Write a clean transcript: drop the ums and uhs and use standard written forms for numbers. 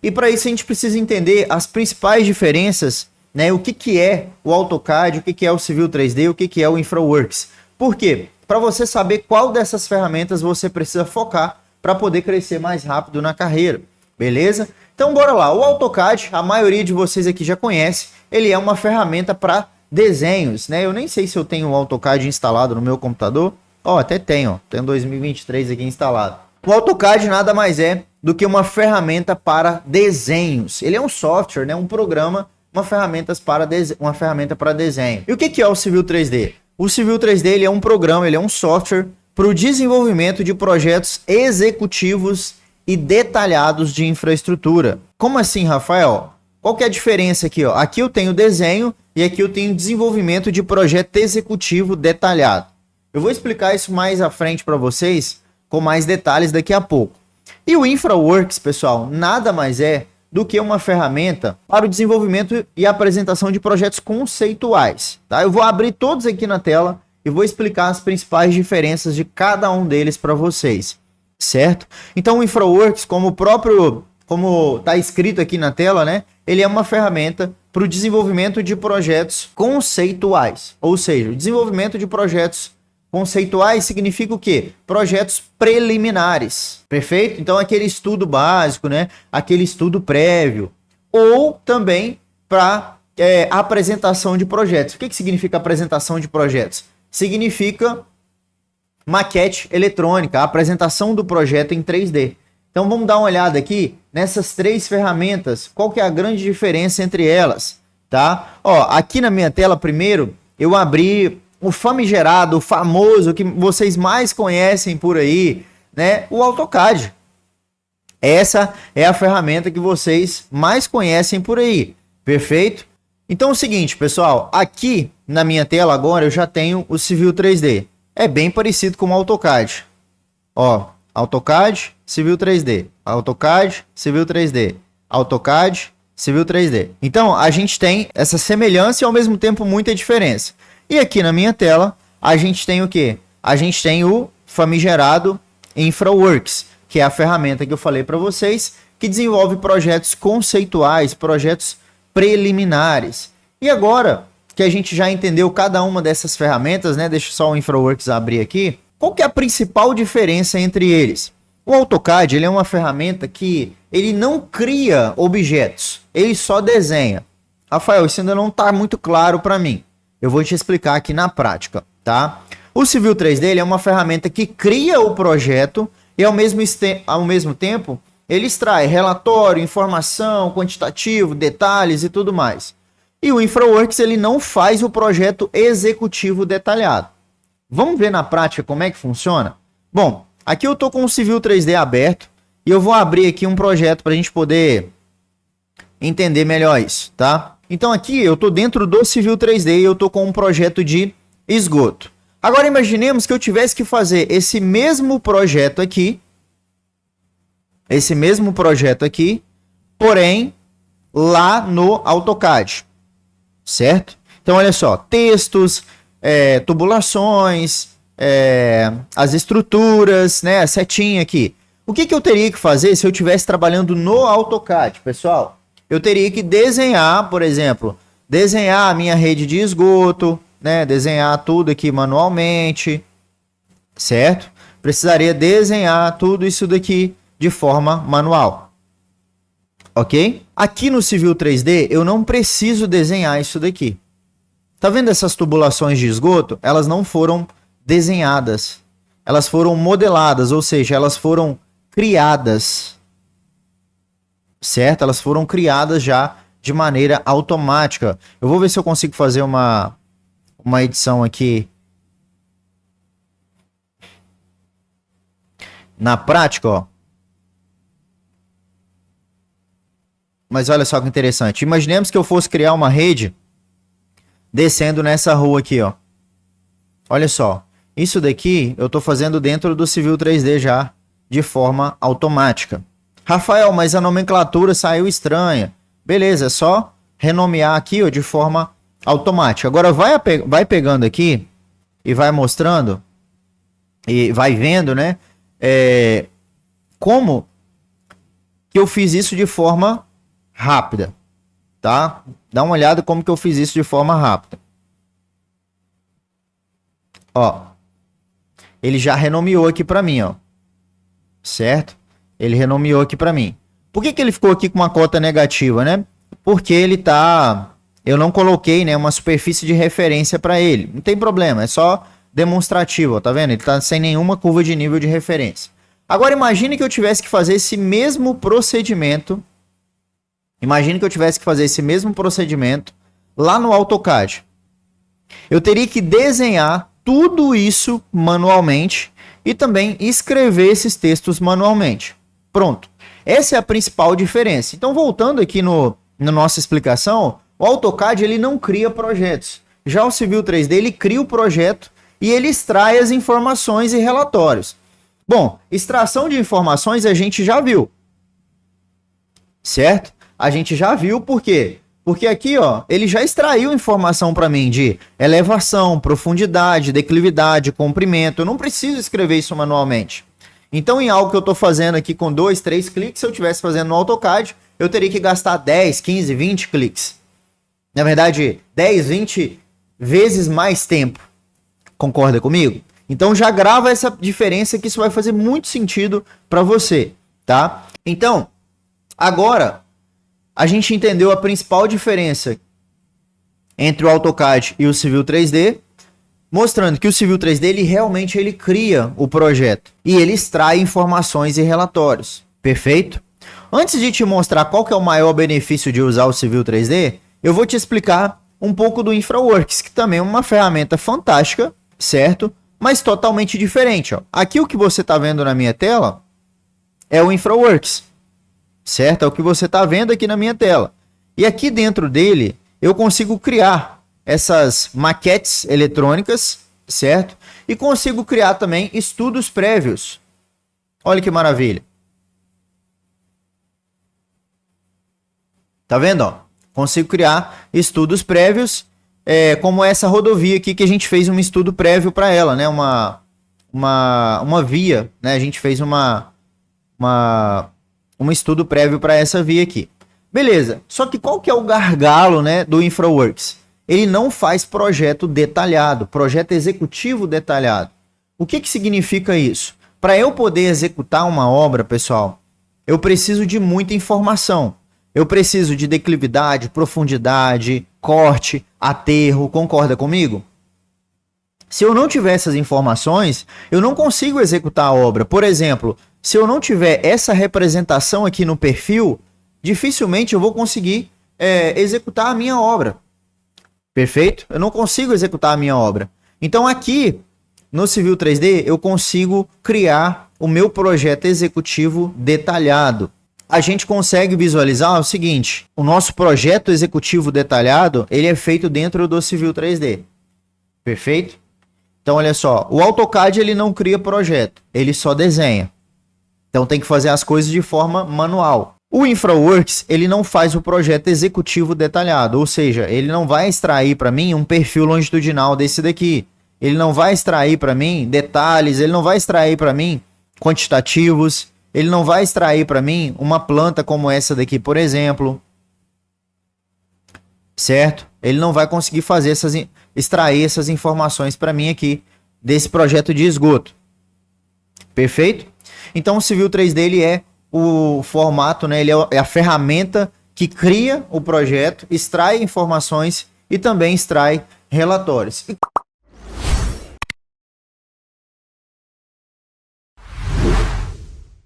E para isso a gente precisa entender as principais diferenças, né? O que, que é o AutoCAD, o que, que é o Civil 3D, o que, que é o InfraWorks. Por quê? Para você saber qual dessas ferramentas você precisa focar para poder crescer mais rápido na carreira, beleza? Então bora lá, o AutoCAD, a maioria de vocês aqui já conhece, ele é uma ferramenta para desenhos, né? Eu nem sei se eu tenho o AutoCAD instalado no meu computador. Ó, até tenho 2023 aqui instalado. O AutoCAD nada mais é do que uma ferramenta para desenhos. Ele é um software, né? Um programa, uma ferramenta para desenho. E o que é o Civil 3D? O Civil 3D ele é um programa, ele é um software para o desenvolvimento de projetos executivos e detalhados de infraestrutura. Como assim, Rafael? Qual que é a diferença aqui? Ó? Aqui eu tenho desenho e aqui eu tenho desenvolvimento de projeto executivo detalhado. Eu vou explicar isso mais à frente para vocês, com mais detalhes daqui a pouco. E o InfraWorks, pessoal, nada mais é do que uma ferramenta para o desenvolvimento e apresentação de projetos conceituais. Tá? Eu vou abrir todos aqui na tela e vou explicar as principais diferenças de cada um deles para vocês, certo? Então o InfraWorks, como está escrito aqui na tela, né? Ele é uma ferramenta para o desenvolvimento de projetos conceituais, ou seja, o desenvolvimento de projetos conceituais significa o quê? Projetos preliminares, perfeito? Então aquele estudo básico, né? Aquele estudo prévio, ou também para apresentação de projetos. O que significa apresentação de projetos? Significa maquete eletrônica, a apresentação do projeto em 3D. Então vamos dar uma olhada aqui nessas três ferramentas, qual que é a grande diferença entre elas, tá? Ó, aqui na minha tela primeiro eu abri o famigerado, o famoso, que vocês mais conhecem por aí, né? O AutoCAD. Essa é a ferramenta que vocês mais conhecem por aí, perfeito? Então é o seguinte, pessoal, aqui na minha tela agora eu já tenho o Civil 3D. É bem parecido com o AutoCAD. Ó, AutoCAD, Civil 3D. AutoCAD, Civil 3D. AutoCAD, Civil 3D. Então, a gente tem essa semelhança e ao mesmo tempo muita diferença. E aqui na minha tela, a gente tem o quê? A gente tem o famigerado InfraWorks, que é a ferramenta que eu falei para vocês, que desenvolve projetos conceituais, projetos preliminares. E agora que a gente já entendeu cada uma dessas ferramentas, né? Deixa só o InfraWorks abrir aqui. Qual que é a principal diferença entre eles? O AutoCAD ele é uma ferramenta que ele não cria objetos, ele só desenha. Rafael, isso ainda não está muito claro para mim. Eu vou te explicar aqui na prática, tá? O Civil 3D ele é uma ferramenta que cria o projeto e ao mesmo tempo ele extrai relatório, informação, quantitativo, detalhes e tudo mais. E o InfraWorks ele não faz o projeto executivo detalhado. Vamos ver na prática como é que funciona? Bom, aqui eu estou com o Civil 3D aberto e eu vou abrir aqui um projeto para a gente poder entender melhor isso, tá? Então aqui eu estou dentro do Civil 3D e eu estou com um projeto de esgoto. Agora imaginemos que eu tivesse que fazer esse mesmo projeto aqui, porém lá no AutoCAD, certo? Então olha só, textos, tubulações, as estruturas, né, a setinha aqui. O que eu teria que fazer se eu estivesse trabalhando no AutoCAD, pessoal? Eu teria que desenhar, por exemplo, desenhar a minha rede de esgoto, né, desenhar tudo aqui manualmente, certo? Precisaria desenhar tudo isso daqui de forma manual, ok? Aqui no Civil 3D eu não preciso desenhar isso daqui. Tá vendo essas tubulações de esgoto? Elas não foram desenhadas, elas foram modeladas, ou seja, elas foram criadas, certo? Elas foram criadas já de maneira automática. Eu vou ver se eu consigo fazer uma edição aqui na prática, ó. Mas olha só que interessante. Imaginemos que eu fosse criar uma rede descendo nessa rua aqui, ó. Olha só. Isso daqui eu estou fazendo dentro do Civil 3D já de forma automática. Rafael, mas a nomenclatura saiu estranha. Beleza, é só renomear aqui, ó, de forma automática. Agora vai pegando aqui e vai mostrando e vai vendo, né? Como que eu fiz isso de forma rápida, tá? Dá uma olhada como que eu fiz isso de forma rápida. Ó, ele já renomeou aqui para mim, ó. Certo? Ele renomeou aqui para mim. Por que que ele ficou aqui com uma cota negativa, né? Porque ele tá... Eu não coloquei, né, uma superfície de referência para ele. Não tem problema, é só demonstrativo, ó, tá vendo? Ele tá sem nenhuma curva de nível de referência. Agora imagine que eu tivesse que fazer esse mesmo procedimento. Imagine que eu tivesse que fazer esse mesmo procedimento lá no AutoCAD. Eu teria que desenhar tudo isso manualmente e também escrever esses textos manualmente. Pronto. Essa é a principal diferença. Então, voltando aqui na nossa explicação, o AutoCAD ele não cria projetos. Já o Civil 3D ele cria o projeto e ele extrai as informações e relatórios. Bom, extração de informações a gente já viu. Certo? A gente já viu por quê? Porque aqui, ó, ele já extraiu informação para mim de elevação, profundidade, declividade, comprimento. Eu não preciso escrever isso manualmente. Então, em algo que eu estou fazendo aqui com 2, 3 cliques, se eu estivesse fazendo no AutoCAD, eu teria que gastar 10, 15, 20 cliques. Na verdade, 10, 20 vezes mais tempo. Concorda comigo? Então, já grava essa diferença que isso vai fazer muito sentido para você, tá? Então, agora... a gente entendeu a principal diferença entre o AutoCAD e o Civil 3D, mostrando que o Civil 3D ele realmente cria o projeto e ele extrai informações e relatórios. Perfeito? Antes de te mostrar qual que é o maior benefício de usar o Civil 3D, eu vou te explicar um pouco do InfraWorks, que também é uma ferramenta fantástica, certo? Mas totalmente diferente. Ó. Aqui o que você está vendo na minha tela é o InfraWorks. Certo? É o que você está vendo aqui na minha tela. E aqui dentro dele, eu consigo criar essas maquetes eletrônicas, certo? E consigo criar também estudos prévios. Olha que maravilha. Tá vendo? Ó? Consigo criar estudos prévios, como essa rodovia aqui que a gente fez um estudo prévio para ela, né? Uma via, né? A gente fez um estudo prévio para essa via aqui. Beleza, só que qual que é o gargalo, né, do InfraWorks? Ele não faz projeto detalhado, projeto executivo detalhado. O que que significa isso? Para eu poder executar uma obra, pessoal, eu preciso de muita informação. Eu preciso de declividade, profundidade, corte, aterro, concorda comigo? Se eu não tiver essas informações, eu não consigo executar a obra. Por exemplo, se eu não tiver essa representação aqui no perfil, dificilmente eu vou conseguir executar a minha obra. Perfeito? Eu não consigo executar a minha obra. Então aqui, no Civil 3D, eu consigo criar o meu projeto executivo detalhado. A gente consegue visualizar o seguinte, o nosso projeto executivo detalhado, ele é feito dentro do Civil 3D. Perfeito? Então, olha só, o AutoCAD ele não cria projeto, ele só desenha. Então, tem que fazer as coisas de forma manual. O InfraWorks, ele não faz o projeto executivo detalhado, ou seja, ele não vai extrair para mim um perfil longitudinal desse daqui. Ele não vai extrair para mim detalhes, ele não vai extrair para mim quantitativos, ele não vai extrair para mim uma planta como essa daqui, por exemplo. Certo? Ele não vai conseguir fazer extrair essas informações para mim aqui desse projeto de esgoto. Perfeito? Então o Civil 3D ele é o formato, né? Ele é a ferramenta que cria o projeto, extrai informações e também extrai relatórios.